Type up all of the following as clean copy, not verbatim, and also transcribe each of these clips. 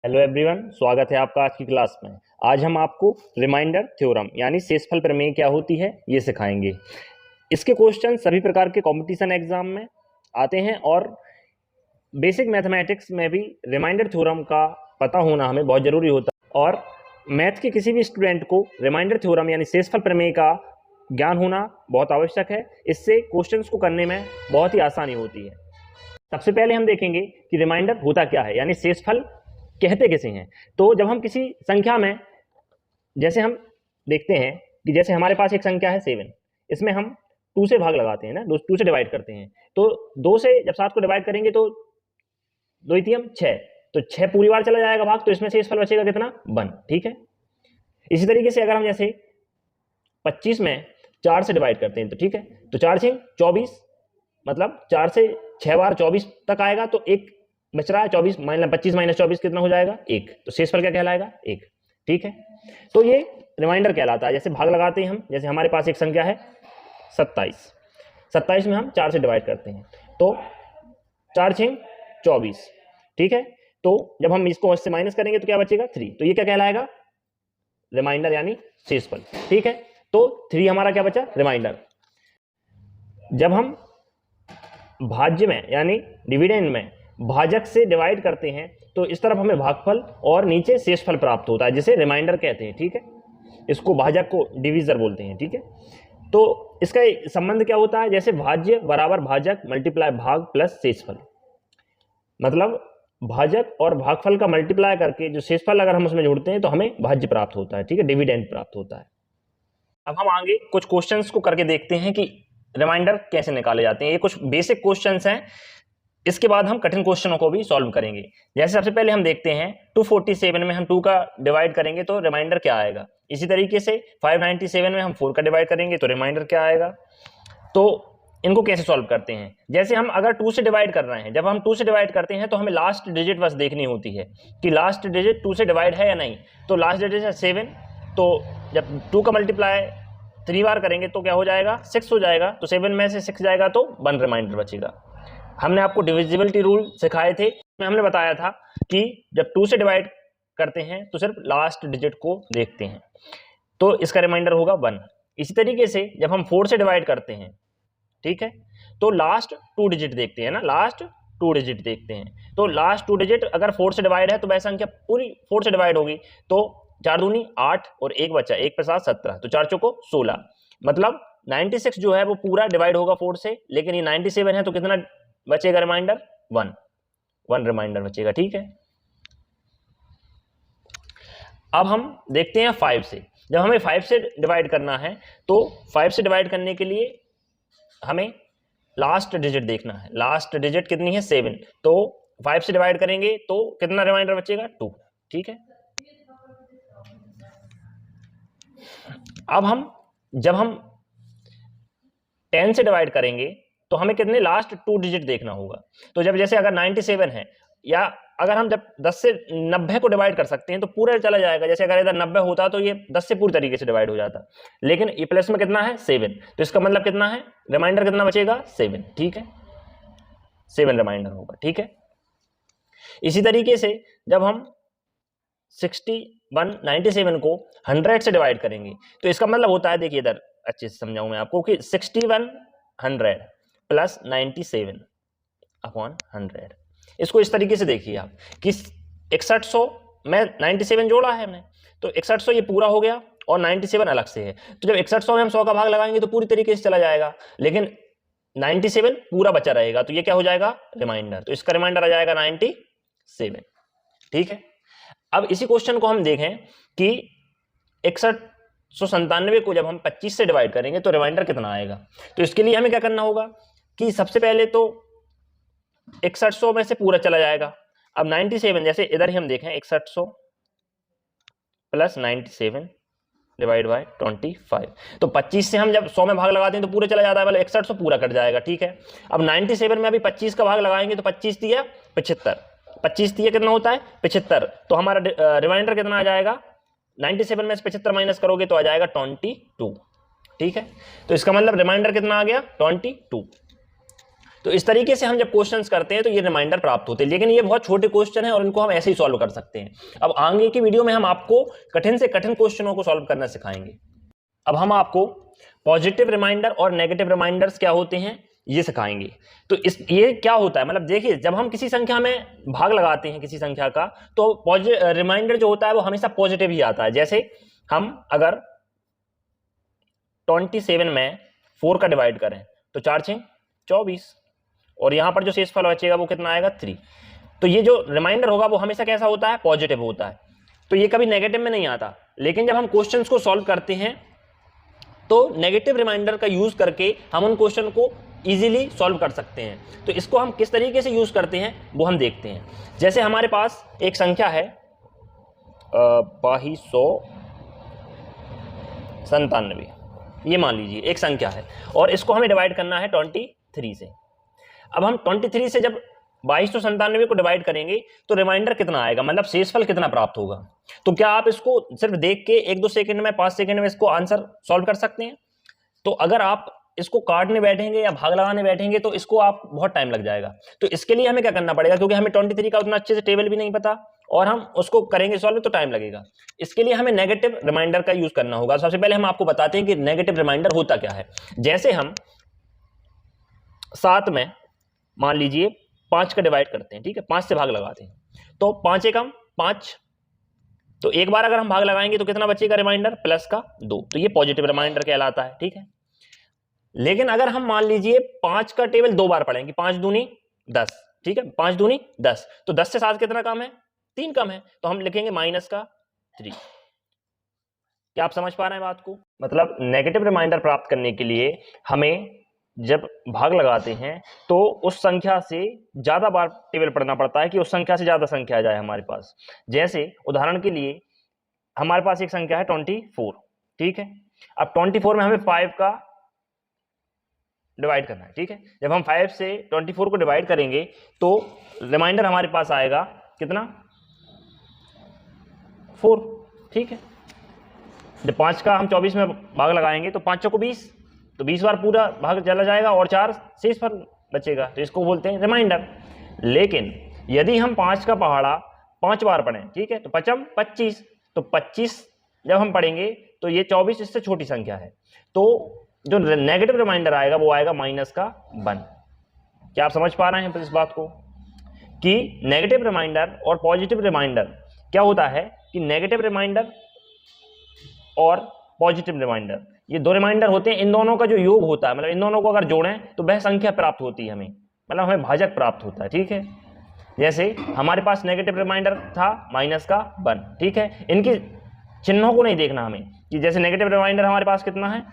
Hello everyone, स्वागत है आपका आज की क्लास में। आज हम आपको रिमाइंडर थ्योरम यानी शेषफल प्रमेय क्या होती है ये सिखाएंगे। इसके क्वेश्चन सभी प्रकार के कंपटीशन एग्जाम में आते हैं और बेसिक मैथमेटिक्स में भी रिमाइंडर थ्योरम का पता होना हमें बहुत ज़रूरी होता है और मैथ के किसी भी स्टूडेंट को रिमाइंडर थ्योरम यानी शेषफल प्रमेय का ज्ञान होना बहुत आवश्यक है। इससे क्वेश्चंस को करने में बहुत ही आसानी होती है। सबसे पहले हम देखेंगे कि रिमाइंडर होता क्या है यानी शेषफल कहते किसे हैं। तो जब हम किसी संख्या में, जैसे हम देखते हैं कि जैसे हमारे पास एक संख्या है 7, इसमें हम 2 से भाग लगाते हैं ना, 2 से डिवाइड करते हैं। तो 2 से जब 7 को डिवाइड करेंगे तो 2 3 6, तो 6 पूरी बार चला जाएगा भाग, तो इसमें शेषफल बचेगा कितना 1। ठीक है। इसी तरीके से अगर हम जैसे 25 में 4 से डिवाइड करते हैं तो ठीक है, तो 4 6 24, मतलब 4 से 6 बार 24 तक आएगा, तो एक बच रहा है 24, 25 माइनस 24 कितना हो जाएगा 1, तो शेषफल क्या कहलाएगा 1। ठीक है। तो ये रिमाइंडर कहलाता है। जैसे भाग लगाते हैं हम, जैसे हमारे पास एक संख्या है 27 में हम 4 से डिवाइड करते हैं तो 4 6 24। ठीक है। तो जब हम इसको इससे माइनस करेंगे तो क्या बचेगा 3, तो ये क्या कहलाएगा रिमाइंडर यानी शेषफल। ठीक है। तो 3 हमारा क्या बचा रिमाइंडर। जब हम भाज्य में यानी डिविडेंड में भाजक से डिवाइड करते हैं तो इस तरफ हमें भागफल और नीचे शेषफल प्राप्त होता है, जिसे रिमाइंडर कहते हैं। ठीक है। इसको भाजक को डिविजर बोलते हैं। ठीक है। तो इसका संबंध क्या होता है, जैसे भाज्य बराबर भाजक मल्टीप्लाई भाग प्लस शेषफल, मतलब भाजक और भागफल का मल्टीप्लाई करके जो शेषफल अगर हम उसमें जोड़ते हैं तो हमें भाज्य प्राप्त होता है। ठीक है, डिविडेंड प्राप्त होता है। अब हम आगे कुछ क्वेश्चंस को करके देखते हैं कि रिमाइंडर कैसे निकाले जाते हैं। ये कुछ बेसिक क्वेश्चंस हैं, इसके बाद हम कठिन क्वेश्चनों को भी सॉल्व करेंगे। जैसे सबसे पहले हम देखते हैं 247 में हम 2 का डिवाइड करेंगे तो रिमाइंडर क्या आएगा। इसी तरीके से 597 में हम 4 का डिवाइड करेंगे तो रिमाइंडर क्या आएगा। तो इनको कैसे सॉल्व करते हैं, जैसे हम अगर 2 से डिवाइड कर रहे हैं, जब हम 2 से डिवाइड करते हैं तो हमें लास्ट डिजिट बस देखनी होती है कि लास्ट डिजिट 2 से डिवाइड है या नहीं। तो लास्ट डिजिट है 7, तो जब 2 का मल्टीप्लाई 3 बार करेंगे तो क्या हो जाएगा 6 हो जाएगा, तो 7 में से 6 जाएगा तो 1 रिमाइंडर बचेगा। हमने आपको डिविजिबिलिटी रूल सिखाए थे, हमने बताया था कि जब 2 से डिवाइड करते हैं तो सिर्फ लास्ट डिजिट को देखते हैं, तो इसका रिमाइंडर होगा 1। इसी तरीके से जब हम 4 से डिवाइड करते हैं, ठीक है, तो लास्ट 2 डिजिट देखते हैं ना, लास्ट 2 डिजिट देखते हैं। तो लास्ट 2 डिजिट अगर 4 से डिवाइड है तो वह संख्या पूरी 4 से डिवाइड होगी, तो 4 दूनी 8 और 1 बचा, 1 पे 7 17, तो 4 चौको 16, मतलब 96 जो है वो पूरा डिवाइड होगा 4 से, लेकिन ये 97 है तो कितना बचेगा रिमाइंडर 1 रिमाइंडर बचेगा। ठीक है। अब हम देखते हैं 5 से। जब हमें 5 से डिवाइड करना है तो 5 से डिवाइड करने के लिए हमें लास्ट डिजिट देखना है। लास्ट डिजिट कितनी है 7, तो 5 से डिवाइड करेंगे तो कितना रिमाइंडर बचेगा 2। ठीक है। अब जब हम 10 से डिवाइड करेंगे तो हमें कितने लास्ट 2 डिजिट देखना होगा। तो जब जैसे अगर 97 है, या अगर हम जब 10 से 90 को डिवाइड कर सकते हैं तो पूरा चला जाएगा। जैसे अगर इधर 90 होता तो ये 10 से पूरी तरीके से डिवाइड हो जाता, लेकिन ये प्लस में कितना है 7, तो इसका मतलब कितना है रिमाइंडर कितना बचेगा 7। ठीक है, 7 रिमाइंडर होगा। ठीक है। इसी तरीके से जब हम 97 को 100 से डिवाइड करेंगे तो इसका मतलब होता है, देखिए इधर अच्छे से समझाऊं मैं आपको कि 6100 प्लस 97 अपॉन 100। इसको इस तरीके से देखिए आप कि 6100 में 97 जोड़ा है हमने, तो 6100 ये पूरा हो गया और 97 अलग से है। तो जब 6100 में हम 100 का भाग लगाएंगे तो पूरी तरीके से चला जाएगा, लेकिन 97 पूरा बचा रहेगा, तो ये क्या हो जाएगा रिमाइंडर। तो इसका रिमाइंडर आ जाएगा 97। ठीक है। अब इसी क्वेश्चन को हम देखें कि 6197 को जब हम 25 से डिवाइड करेंगे तो रिमाइंडर कितना आएगा। तो इसके लिए हमें क्या करना होगा कि सबसे पहले तो 6100 में से पूरा चला जाएगा। अब 97, जैसे इधर ही हम देखें 6100 प्लस 97 डिवाइड बाय 25, तो 25 से हम जब 100 में भाग लगाते हैं तो पूरा चला जाता है, मतलब 6100 पूरा कट जाएगा। ठीक है। अब 97 में अभी 25 का भाग लगाएंगे तो 25 दिया 75, 25 दिया कितना होता है 75, तो हमारा रिमाइंडर कितना आ जाएगा 97 में से 75 माइनस करोगे तो आ जाएगा 22। ठीक है। तो इसका मतलब रिमाइंडर कितना आ गया 22। तो इस तरीके से हम जब क्वेश्चंस करते हैं तो ये रिमाइंडर प्राप्त होते हैं, लेकिन ये बहुत छोटे क्वेश्चन हैं और इनको हम ऐसे ही सॉल्व कर सकते हैं। अब आगे की वीडियो में हम आपको कठिन से कठिन क्वेश्चनों को सॉल्व करना सिखाएंगे। अब हम आपको पॉजिटिव रिमाइंडर और नेगेटिव रिमाइंडर्स क्या होते हैं ये सिखाएंगे। तो ये क्या होता है, मतलब देखिए, जब हम किसी संख्या में भाग लगाते हैं किसी संख्या का, तो रिमाइंडर जो होता है वो हमेशा पॉजिटिव ही आता है। जैसे हम अगर 27 में 4 का डिवाइड करें तो 4 6 24, और यहां पर जो शेषफल बचेगा वो कितना आएगा 3। तो ये जो रिमाइंडर होगा वो हमेशा कैसा होता है, पॉजिटिव होता है। तो ये कभी नेगेटिव में नहीं आता। लेकिन जब हम क्वेश्चंस को सॉल्व करते हैं तो नेगेटिव रिमाइंडर का यूज करके हम उन क्वेश्चन को इजीली सॉल्व कर सकते हैं। तो इसको हम किस तरीके से यूज करते हैं वो हम देखते हैं। जैसे हमारे पास एक संख्या है 2297, ये मान लीजिए एक संख्या है, और इसको हमें डिवाइड करना है 23 से। अब हम 23 से जब 2297 को डिवाइड करेंगे तो रिमाइंडर कितना आएगा, मतलब शेषफल कितना प्राप्त होगा। तो क्या आप इसको सिर्फ देख के 1-2 सेकंड में 5 सेकंड में इसको आंसर सॉल्व कर सकते हैं? तो अगर आप इसको काटने बैठेंगे या भाग लगाने बैठेंगे तो इसको आप बहुत टाइम लग जाएगा। तो इसके लिए हमें क्या करना पड़ेगा, क्योंकि हमें 23 का उतना अच्छे से टेबल भी नहीं पता और हम उसको करेंगे सॉल्व तो टाइम लगेगा। इसके लिए हमें नेगेटिव रिमाइंडर का यूज करना होगा। सबसे पहले हम आपको बताते हैं कि नेगेटिव रिमाइंडर होता क्या है। जैसे हम 7 में मान लीजिए 5 का डिवाइड करते हैं, ठीक है, 5 से भाग लगाते हैं, तो 5 एकम 5, तो एक बार अगर हम भाग लगाएंगे तो कितना बचेगा रिमाइंडर, प्लस का 2। तो ये पॉजिटिव रिमाइंडर कहलाता है, ठीक है। लेकिन अगर हम मान लीजिए 5 का टेबल 2 बार पढ़ेंगे, 5 दूनी 10, ठीक है, 5 दूनी 10, तो 10 से 7 कितना कम है, 3 कम है, तो हम लिखेंगे -3। क्या आप समझ पा रहे हैं बात को? मतलब नेगेटिव रिमाइंडर प्राप्त करने के लिए हमें जब भाग लगाते हैं तो उस संख्या से ज्यादा बार टेबल पढ़ना पड़ता है कि उस संख्या से ज्यादा संख्या आ जाए हमारे पास। जैसे उदाहरण के लिए हमारे पास एक संख्या है 24, ठीक है। अब 24 में हमें 5 का डिवाइड करना है, ठीक है। जब हम 5 से 24 को डिवाइड करेंगे तो रिमाइंडर हमारे पास आएगा कितना, 4, ठीक है। जब 5 का हम 24 में भाग लगाएंगे तो 5 चौको 20, तो 20 बार पूरा भाग चला जाएगा और 4 शेषफल बचेगा, तो इसको बोलते हैं रिमाइंडर। लेकिन यदि हम 5 का पहाड़ा 5 बार पढ़ें, ठीक है, तो 5 25, तो 25 जब हम पढ़ेंगे तो ये 24 इससे छोटी संख्या है, तो जो नेगेटिव रिमाइंडर आएगा वो आएगा -1। क्या आप समझ पा रहे हैं इस बात को कि नेगेटिव रिमाइंडर और पॉजिटिव रिमाइंडर क्या होता है कि नेगेटिव रिमाइंडर और पॉजिटिव रिमाइंडर ये 2 रिमाइंडर होते हैं। इन दोनों का जो योग होता है, मतलब इन दोनों को अगर जोड़ें तो वह संख्या प्राप्त होती है हमें, मतलब हमें भाजक प्राप्त होता है, ठीक है। जैसे हमारे पास नेगेटिव रिमाइंडर था -1, ठीक है। इनकी चिन्हों को नहीं देखना हमें कि जैसे नेगेटिव रिमाइंडर हमारे पास कितना है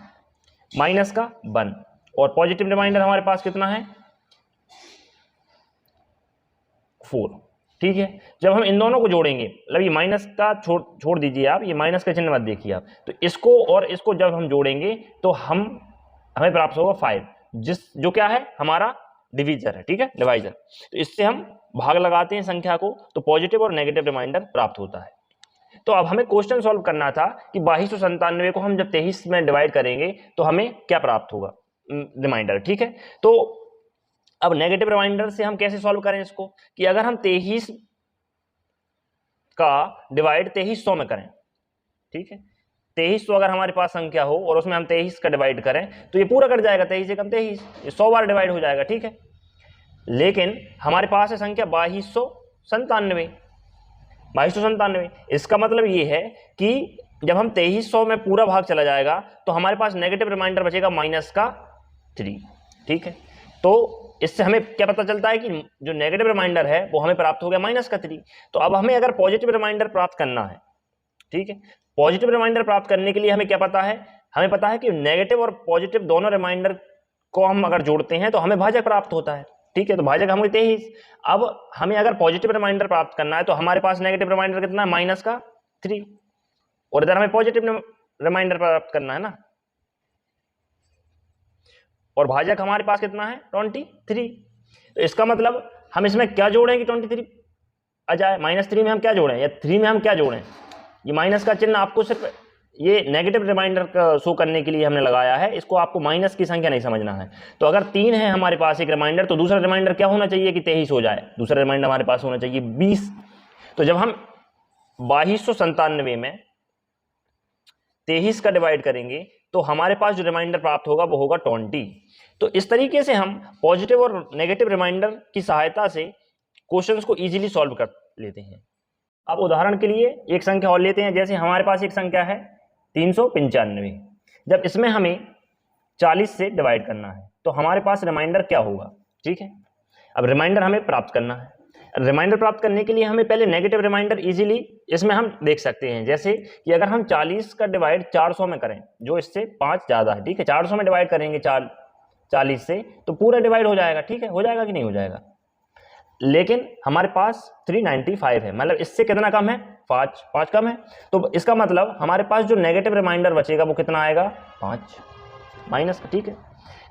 -1 और पॉजिटिव रिमाइंडर हमारे पास कितना है 4, ठीक है। जब हम इन दोनों को जोड़ेंगे, मतलब ये माइनस का छोड़ दीजिए आप, ये माइनस का चिन्ह मत देखिए आप, तो इसको और इसको जब हम जोड़ेंगे तो हमें प्राप्त होगा 5, जो क्या है हमारा डिवीजर है, ठीक है, डिवाइजर। तो इससे हम भाग लगाते हैं संख्या को तो पॉजिटिव और नेगेटिव रिमाइंडर प्राप्त होता है। तो अब हमें क्वेश्चन सॉल्व करना था कि 2297 को हम जब 23 में डिवाइड करेंगे तो हमें क्या प्राप्त होगा, रिमाइंडर, ठीक है। तो अब नेगेटिव रिमाइंडर से हम कैसे सॉल्व करें इसको, कि अगर हम 23 का डिवाइड 2300 में करें, ठीक है, 2300 अगर हमारे पास संख्या हो और उसमें हम 23 का डिवाइड करें तो ये पूरा कट जाएगा, 23 एकम 23, ये 100 बार डिवाइड हो जाएगा, ठीक है। लेकिन हमारे पास है संख्या 2297, इसका मतलब ये है कि जब हम 2300 में पूरा भाग चला जाएगा तो हमारे पास नेगेटिव रिमाइंडर बचेगा -3, ठीक है। तो इससे हमें क्या पता चलता है कि जो नेगेटिव रिमाइंडर है वो हमें प्राप्त हो गया -3। तो अब हमें अगर पॉजिटिव रिमाइंडर प्राप्त करना है, ठीक है, पॉजिटिव रिमाइंडर प्राप्त करने के लिए हमें क्या पता है, हमें पता है कि नेगेटिव और पॉजिटिव दोनों रिमाइंडर को हम अगर जोड़ते हैं तो हमें भाजक प्राप्त होता है, ठीक है। तो भाजक हम 23। अब हमें अगर पॉजिटिव रिमाइंडर प्राप्त करना है तो हमारे पास नेगेटिव रिमाइंडर कितना है -3, और इधर हमें पॉजिटिव रिमाइंडर प्राप्त करना है ना, और भाजक हमारे पास कितना है 23। तो इसका मतलब हम इसमें क्या जोड़ें कि 23 आ जाए, -3 में हम क्या जोड़ें या 3 में हम क्या जोड़ें, ये माइनस का चिन्ह आपको सिर्फ ये नेगेटिव रिमाइंडर शो करने के लिए हमने लगाया है, इसको आपको माइनस की संख्या नहीं समझना है। तो अगर 3 है हमारे पास एक रिमाइंडर, तो दूसरा रिमाइंडर क्या होना चाहिए कि 23 हो जाए, दूसरा रिमाइंडर हमारे पास होना चाहिए 20। तो जब हम 2297 में 23 का डिवाइड करेंगे तो हमारे पास जो रिमाइंडर प्राप्त होगा वो होगा 20। तो इस तरीके से हम पॉजिटिव और नेगेटिव रिमाइंडर की सहायता से क्वेश्चंस को इजीली सॉल्व कर लेते हैं। अब उदाहरण के लिए एक संख्या और लेते हैं, जैसे हमारे पास एक संख्या है 395। जब इसमें हमें 40 से डिवाइड करना है तो हमारे पास रिमाइंडर क्या होगा, ठीक है। अब रिमाइंडर हमें प्राप्त करना है। रिमाइंडर प्राप्त करने के लिए हमें पहले नेगेटिव रिमाइंडर इजीली इसमें हम देख सकते हैं, जैसे कि अगर हम 40 का डिवाइड 400 में करें, जो इससे 5 ज़्यादा है, ठीक है, 400 में डिवाइड करेंगे 40 से तो पूरा डिवाइड हो जाएगा, ठीक है, हो जाएगा कि नहीं हो जाएगा। लेकिन हमारे पास 395 है, मतलब इससे कितना कम है, 5 कम है। तो इसका मतलब हमारे पास जो नेगेटिव रिमाइंडर बचेगा वो कितना आएगा, 5 माइनस, ठीक है।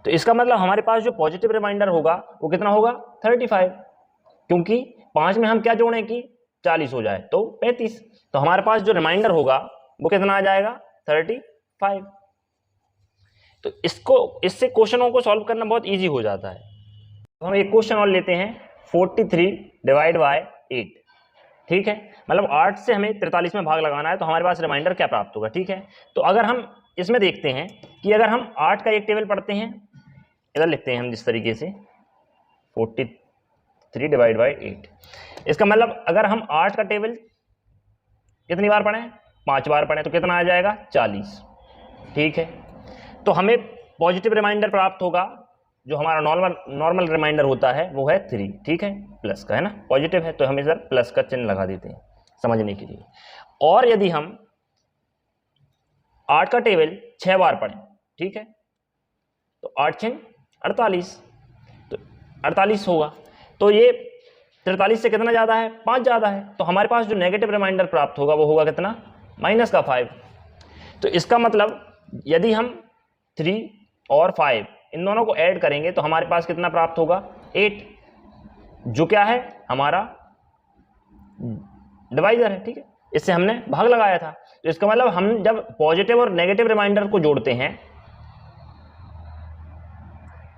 तो इसका मतलब हमारे पास जो पॉजिटिव रिमाइंडर होगा वो कितना होगा, 35, क्योंकि 5 में हम क्या जोड़ें कि 40 हो जाए तो 35। तो हमारे पास जो रिमाइंडर होगा वो कितना आ जाएगा, 35। तो इससे क्वेश्चनों को सॉल्व करना बहुत इजी हो जाता है। तो हम एक क्वेश्चन और लेते हैं, 43 डिवाइड बाय 8, ठीक है, मतलब 8 से हमें 43 में भाग लगाना है तो हमारे पास रिमाइंडर क्या प्राप्त होगा, ठीक है। तो अगर हम इसमें देखते हैं कि अगर हम 8 का एक टेबल पढ़ते हैं, इधर लिखते हैं हम जिस तरीके से 43 डिवाइड बाई 8, इसका मतलब अगर हम 8 का टेबल कितनी बार पढ़ें, 5 बार पढ़ें तो कितना आ जाएगा, 40, ठीक है। तो हमें पॉजिटिव रिमाइंडर प्राप्त होगा, जो हमारा नॉर्मल रिमाइंडर होता है वो है 3, ठीक है, प्लस का है ना, पॉजिटिव है तो हम इधर प्लस का चिन्ह लगा देते हैं समझने के लिए। और यदि हम 8 का टेबल 6 बार पढ़ें, ठीक है, तो 8 6 48, तो 48 होगा। तो ये 43 से कितना ज़्यादा है, 5 ज़्यादा है। तो हमारे पास जो नेगेटिव रिमाइंडर प्राप्त होगा वो होगा कितना, माइनस का 5। तो इसका मतलब यदि हम 3 और 5 इन दोनों को ऐड करेंगे तो हमारे पास कितना प्राप्त होगा, 8, जो क्या है हमारा डिवाइजर है, ठीक है, इससे हमने भाग लगाया था। तो इसका मतलब हम जब पॉजिटिव और नेगेटिव रिमाइंडर को जोड़ते हैं,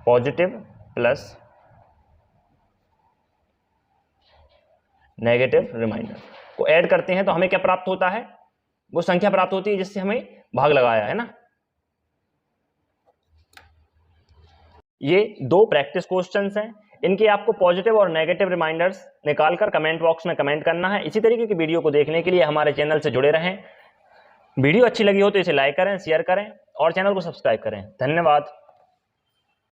पॉजिटिव प्लस नेगेटिव रिमाइंडर को ऐड करते हैं तो हमें क्या प्राप्त होता है, वो संख्या प्राप्त होती है जिससे हमें भाग लगाया है ना। ये 2 प्रैक्टिस क्वेश्चंस हैं, इनके आपको पॉजिटिव और नेगेटिव रिमाइंडर्स निकालकर कमेंट बॉक्स में कमेंट करना है। इसी तरीके की वीडियो को देखने के लिए हमारे चैनल से जुड़े रहें। वीडियो अच्छी लगी हो तो इसे लाइक करें, शेयर करें और चैनल को सब्सक्राइब करें। धन्यवाद।